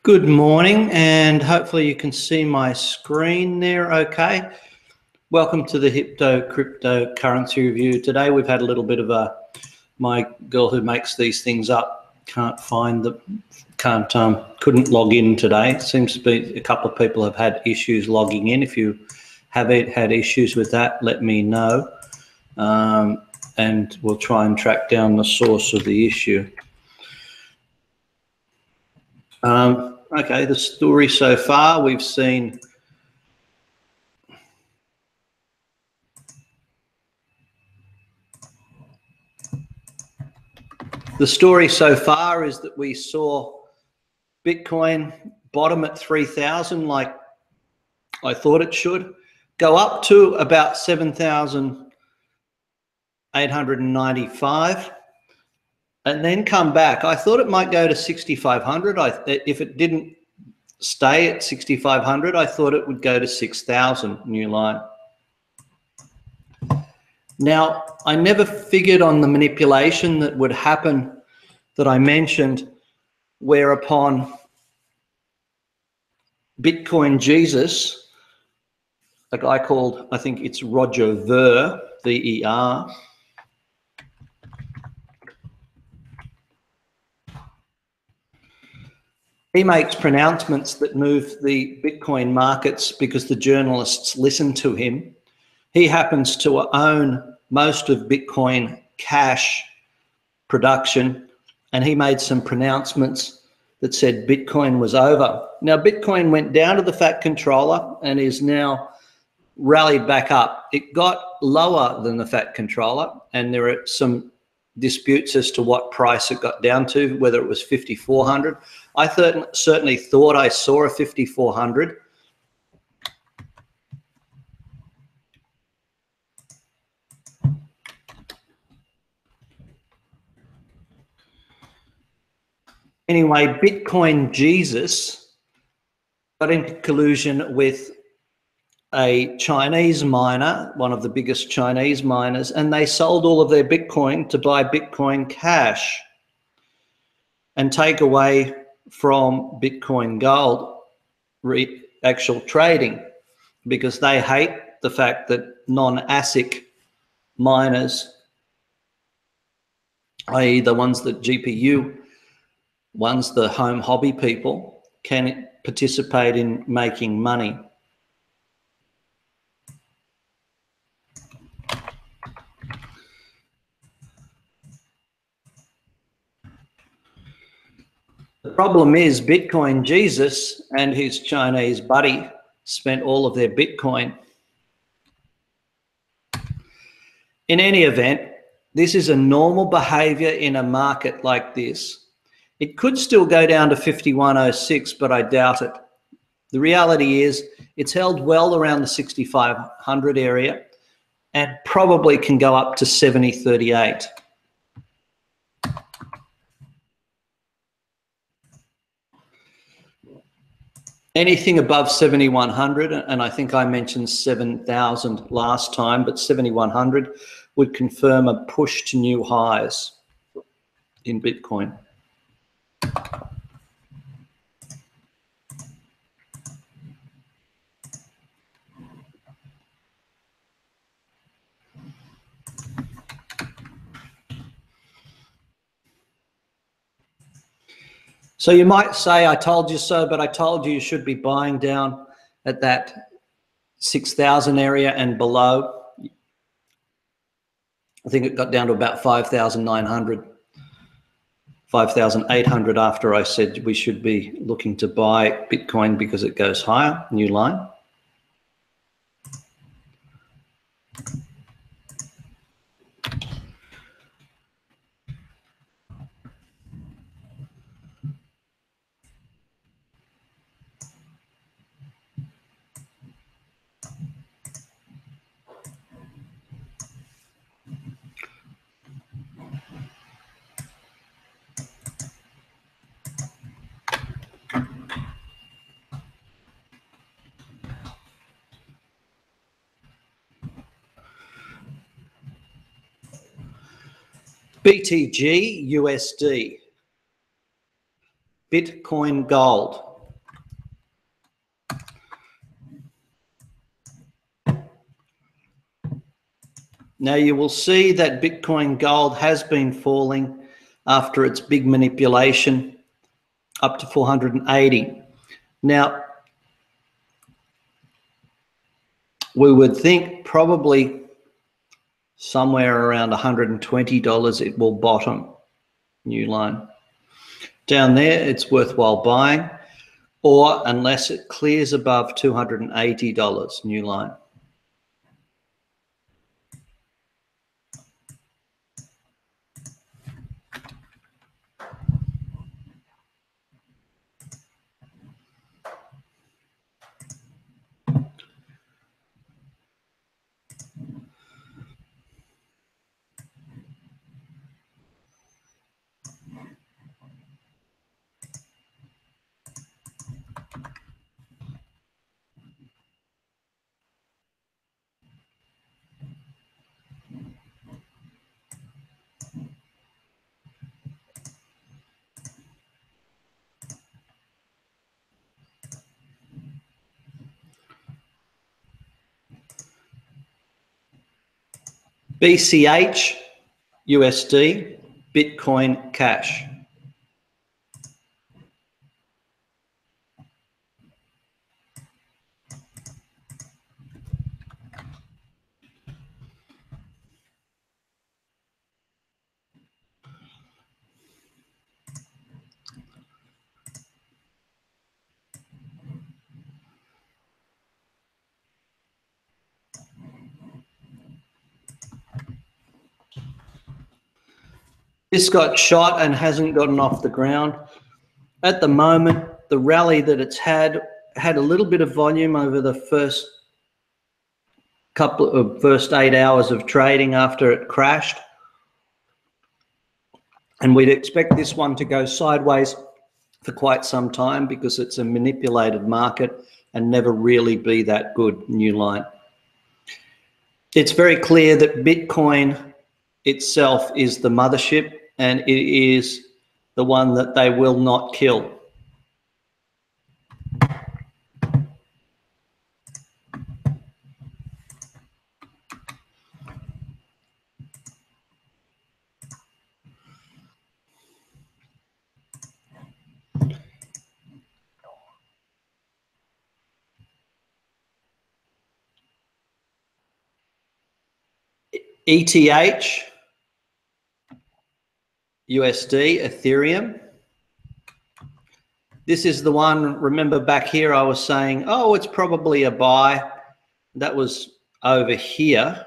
Good morning, and hopefully you can see my screen there okay. Welcome to the Hypto cryptocurrency review. Today we've had a little bit of my girl who makes these things up couldn't log in today. Seems to be a couple of people have had issues logging in. If you have had issues with that, let me know, and we'll try and track down the source of the issue. Okay, the story so far, we've seen the story so far is that we saw Bitcoin bottom at 3,000 like I thought it should, go up to about 7,895 and then come back. I thought it might go to 6,500. If it didn't stay at 6,500, I thought it would go to 6,000, new line. Now, I never figured on the manipulation that would happen that I mentioned, whereupon Bitcoin Jesus, a guy called, I think it's Roger Ver, V-E-R, he makes pronouncements that move the Bitcoin markets because the journalists listen to him. He happens to own most of Bitcoin Cash production, and he made some pronouncements that said Bitcoin was over. Now, Bitcoin went down to the fat controller and is now rallied back up. It got lower than the fat controller, and there are some disputes as to what price it got down to, whether it was 5,400. I certainly thought I saw a 5,400. Anyway, Bitcoin Jesus got into collusion with a Chinese miner, one of the biggest Chinese miners, and they sold all of their Bitcoin to buy Bitcoin Cash and take away from Bitcoin Gold actual trading, because they hate the fact that non-ASIC miners, i.e. the ones that GPU ones, the home hobby people, can participate in making money. The problem is Bitcoin Jesus and his Chinese buddy spent all of their Bitcoin. In any event, this is a normal behavior in a market like this. It could still go down to 5106, but I doubt it. The reality is it's held well around the 6,500 area and probably can go up to 70.38. Anything above 7,100, and I think I mentioned 7,000 last time, but 7,100 would confirm a push to new highs in Bitcoin. So you might say, I told you so, but I told you you should be buying down at that 6,000 area and below. I think it got down to about 5,900, 5,800 after I said we should be looking to buy Bitcoin because it goes higher, new line. BTG USD, Bitcoin Gold. Now you will see that Bitcoin gold has been falling after its big manipulation up to 480. Now, we would think probably somewhere around $120 it will bottom, new line. Down there, it's worthwhile buying, or unless it clears above $280, new line. BCH, USD, Bitcoin Cash. This got shot and hasn't gotten off the ground. At the moment, the rally that it's had a little bit of volume over the first 8 hours of trading after it crashed. And we'd expect this one to go sideways for quite some time because it's a manipulated market and never really be that good, new line. It's very clear that Bitcoin itself is the mothership, and it is the one that they will not kill. ETH, USD, Ethereum. This is the one, remember back here I was saying, oh, it's probably a buy. That was over here.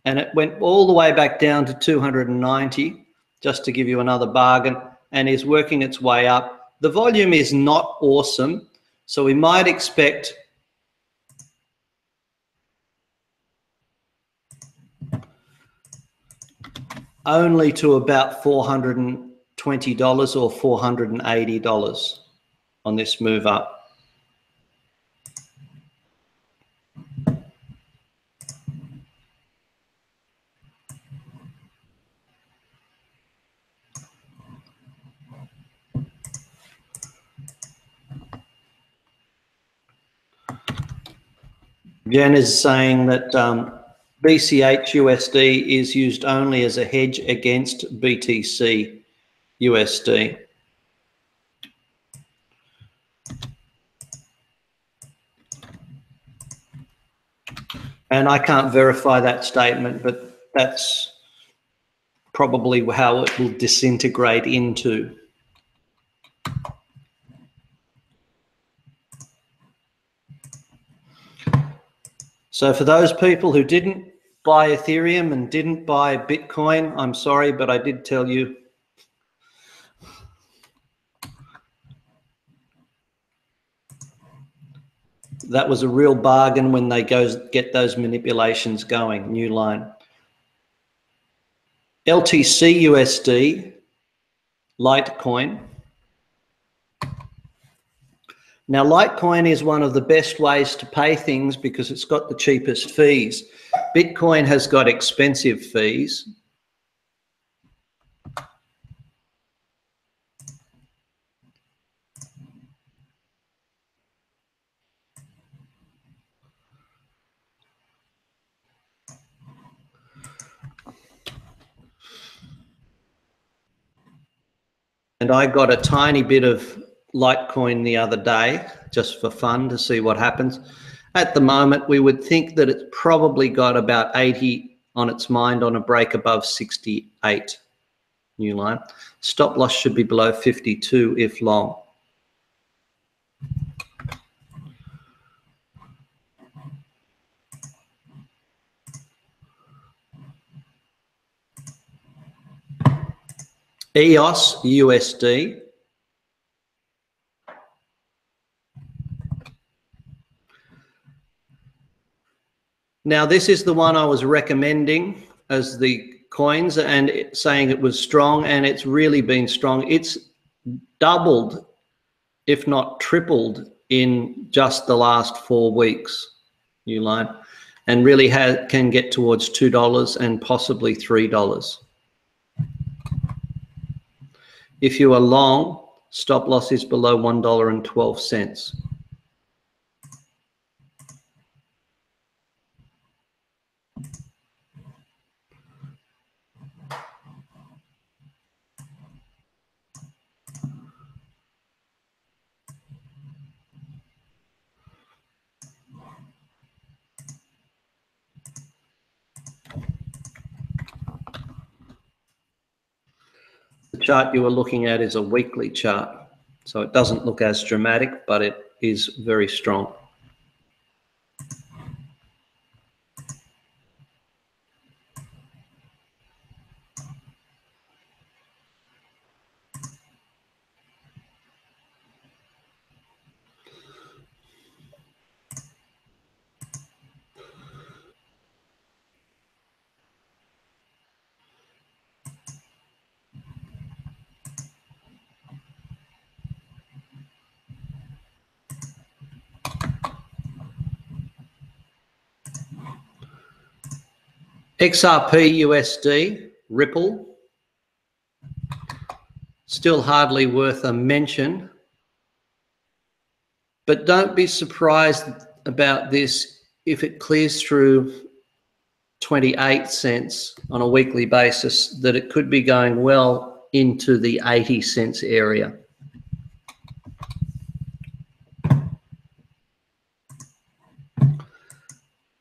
And it went all the way back down to 290, just to give you another bargain, and is working its way up. The volume is not awesome, so we might expect only to about $420 or $480 on this move up. Jen is saying that BCH USD is used only as a hedge against BTC USD. And I can't verify that statement, but that's probably how it will disintegrate into. So for those people who didn't buy Ethereum and didn't buy Bitcoin, I'm sorry, but I did tell you that was a real bargain when they get those manipulations going, new line. LTC USD, Litecoin. Now, Litecoin is one of the best ways to pay things because it's got the cheapest fees. Bitcoin has got expensive fees. And I got a tiny bit of Litecoin the other day just for fun to see what happens. At the moment, we would think that it's probably got about 80 on its mind on a break above 68 new line. Stop loss should be below 52 if long. EOS USD. Now, this is the one I was recommending as the coins and saying it was strong, and it's really been strong. It's doubled, if not tripled, in just the last 4 weeks, new line, and really can get towards $2 and possibly $3. If you are long, stop loss is below $1.12. The chart you are looking at is a weekly chart, so it doesn't look as dramatic, but it is very strong. XRP USD, Ripple, still hardly worth a mention, but don't be surprised about this if it clears through 28 cents on a weekly basis, that it could be going well into the 80 cents area.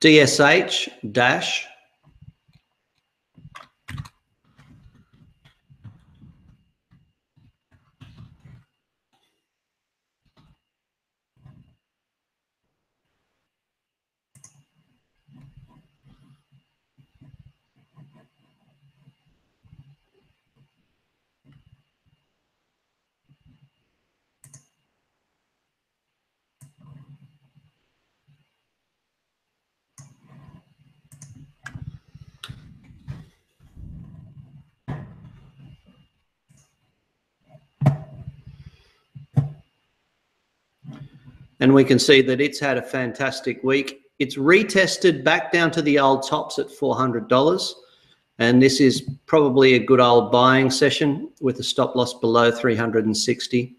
DSH Dash. And we can see that it's had a fantastic week. It's retested back down to the old tops at $400. And this is probably a good old buying session with a stop loss below 360.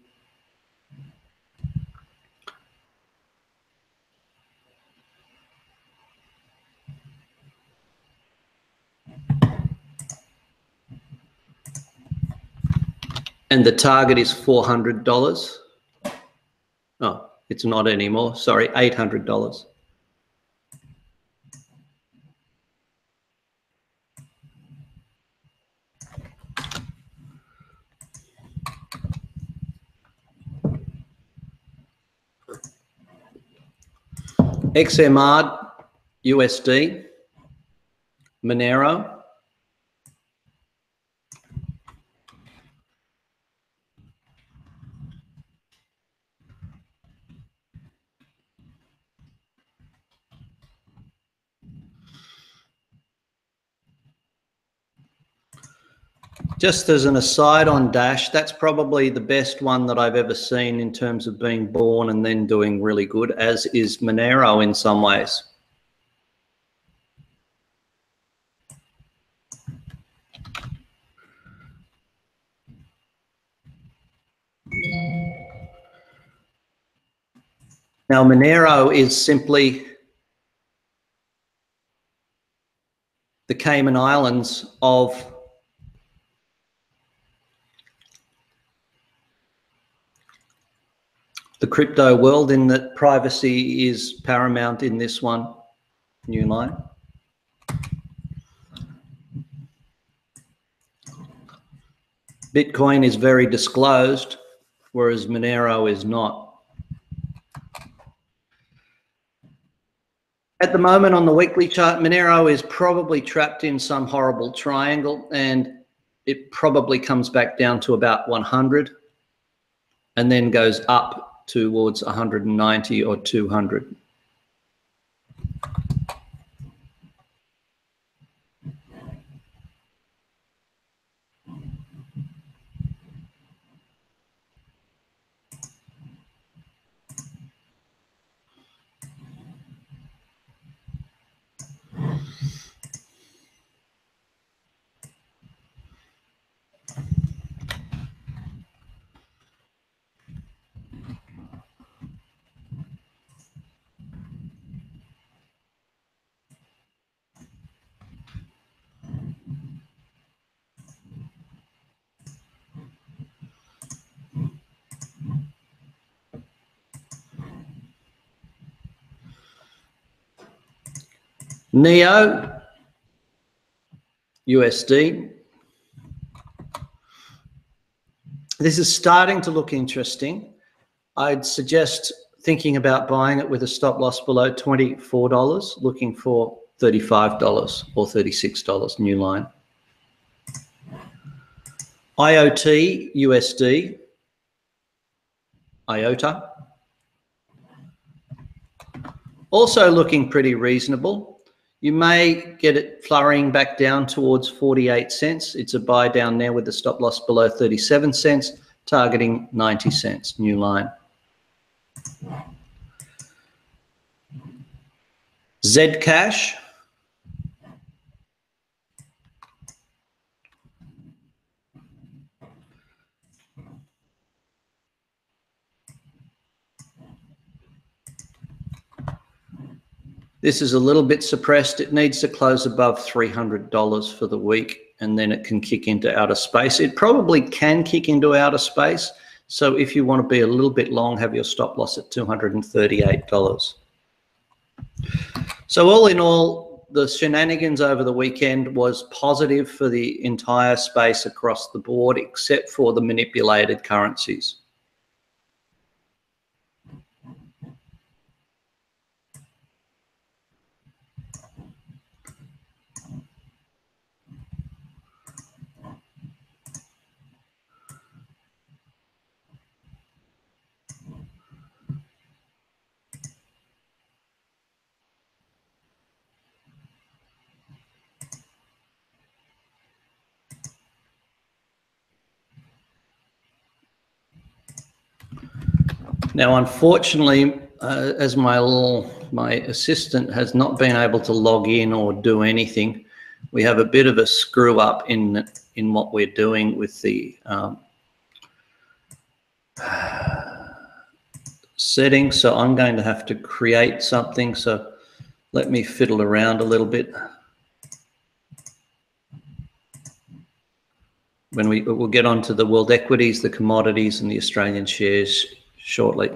And the target is $400. Oh, it's not anymore. Sorry, $800. XMR USD, Monero. Just as an aside on Dash, that's probably the best one that I've ever seen in terms of being born and then doing really good, as is Monero in some ways. Now, Monero is simply the Cayman Islands of the crypto world, in that privacy is paramount in this one. New line. Bitcoin is very disclosed, whereas Monero is not. At the moment on the weekly chart, Monero is probably trapped in some horrible triangle, and it probably comes back down to about 100 and then goes up towards 190 or 200. Neo USD. This is starting to look interesting. I'd suggest thinking about buying it with a stop loss below $24, looking for $35 or $36, new line. IoT USD, IOTA. Also looking pretty reasonable. You may get it flurrying back down towards 48 cents. It's a buy down there with the stop loss below 37 cents, targeting 90 cents, new line. Zcash. This is a little bit suppressed. It needs to close above $300 for the week, and then it can kick into outer space. It probably can kick into outer space. So if you want to be a little bit long, have your stop loss at $238. So all in all, the shenanigans over the weekend was positive for the entire space across the board, except for the manipulated currencies. Now, unfortunately, as my assistant has not been able to log in or do anything, we have a bit of a screw up in what we're doing with the settings. So I'm going to have to create something. So let me fiddle around a little bit. We'll get onto the world equities, the commodities, and the Australian shares shortly.